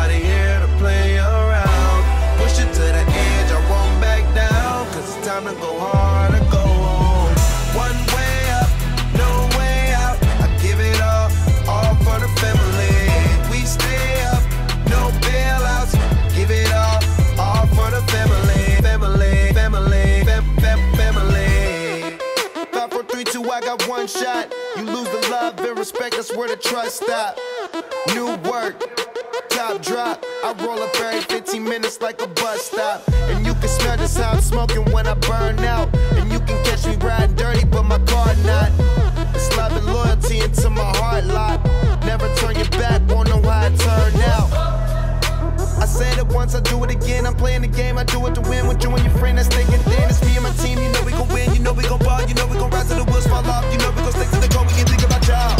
nobody here to play around. Push it to the edge, I won't back down, cause it's time to go hard or go home. One way up, no way out. I give it all for the family. We stay up, no bailouts. Give it all for the family. Family, family, family. 5, 4, 3, 2, I got one shot. You lose the love and respect, that's where the trust stop. New work, top drop. I roll up every 15 minutes like a bus stop. And you can smell just how I'm smoking when I burn out. And you can catch me riding dirty, but my car not. It's love and loyalty into my heart lot. Never turn your back, won't know how it turned out. I said it once, I do it again. I'm playing the game, I do it to win. With you and your friend that's thinking thin. It's me and my team, you know we gon' win. You know we gon' ball, you know we gon' rise till the wheels fall off. You know we gon' stick to the goal, we can think about y'all.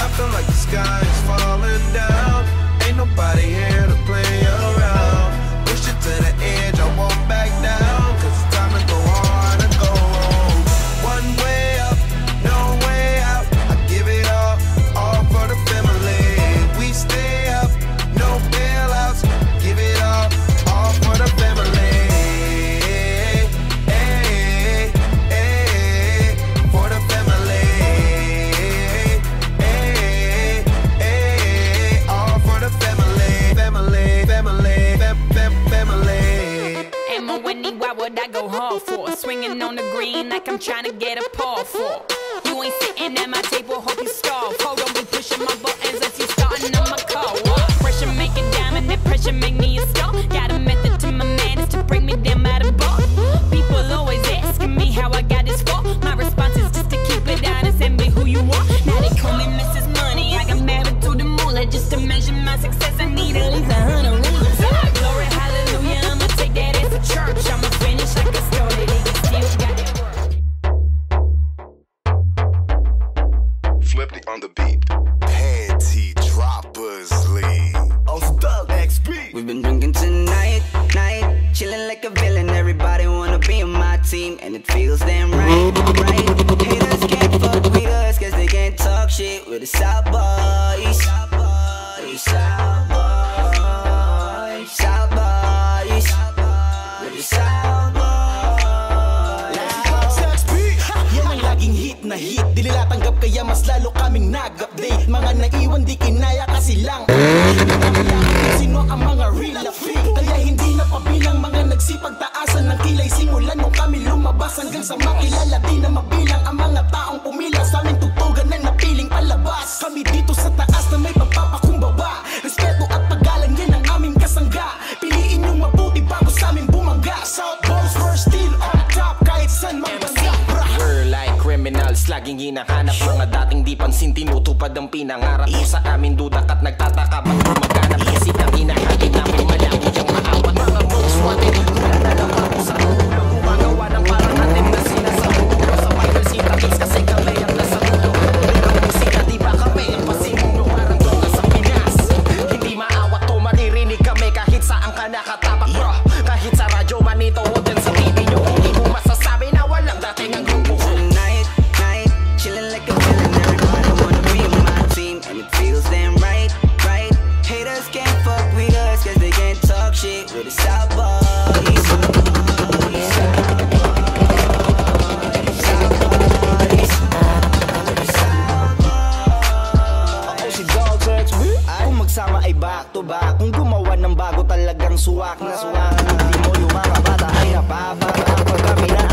I feel like the sky is falling down. Ain't nobody here to play around. Push it to the edge, I won't back down, cause it's time to go hard and go home. One way up, no way out. I give it all for the family. We stay up, no bailouts. Give it all for the family. Hey, hey, for the family. Hey, hey, all for the family. Family, family, family. M-O-N-E, why would I go hard for? Swinging on the green like I'm trying to get a paw for. You ain't sitting at my table, hope you starve. Hold on, be pushing my buttons as you starting on my car. Pressure make a diamond, that pressure make me a star. Got a method to my madness to bring me down by the bar. People always asking me how I got this far. My response is just to keep it honest and be who you are. Now they call me Mrs. Money, I got married to the moolah. Just to measure my success, I need at least 100 rulers. Glory, hallelujah, I'ma take that as a church. I'ma finish like I started it, you still got it work. Flippy on the beat. Panty droppers lead. Thug XP. We've been drinking tonight, night, chilling like a villain. Everybody wanna be on my team, and it feels damn right, right. Haters can't fuck with us, cause they can't talk shit with the South Boys. South Boys, South Boys, South Boys, with the South Boys. Yan ang laging hit na hit, di nila tanggap kaya mas lalo kaming nag-update. Mga naiwan di kinaya kasi lang sino ang mga real fake. Kaya hindi na pabilang mga nagsipagtaasan ng kilay. Simulan nung kami lumabas hanggang sa makilala. Di na mabilang ang mga taong pumila sa aming tugtugan na napiling palabas. Kami dito sa taas na may pagpapakumbaba. Respeto at paggalang yan ang aming kasangga. Piliin yung mabuti bago sa aming bumangga. South Boys first still on top kahit saan magbangga. We're like criminals, laging hinahanap. Mga dating di pansin, tinutupad ang pinangarap mo sa amin. Dudak at nagtataka bang gumaganap. Kasi ang hinahatid namin malabo yung maawat. Mga most wanted, tulad na lang ako sa ulo. Gumagawa ng parang natin na sinasabi ko sa wider sita kids kasi kami ang nasa ulo. Ikaw musika, di ba kami ang pasimulo? Parang droga sa Pinas. Hindi maawat to, maririnig kami kahit saan ka nakatapak, bro. Kahit sa radyo man ito o dyan sa TV nyo, hindi mo masasabi na walang dating ang grupo. Tonight, night, chilling like a villain. Everybody wanna be on my team, and it feels damn right, right. Haters can't fuck with us, cause they can't talk shit with the South Boys. Kung magsama ay back to back. Kung gumawa ng bago talagang suwak na suwak. Hindi mo yung mga bata ay napapata. Pag kami na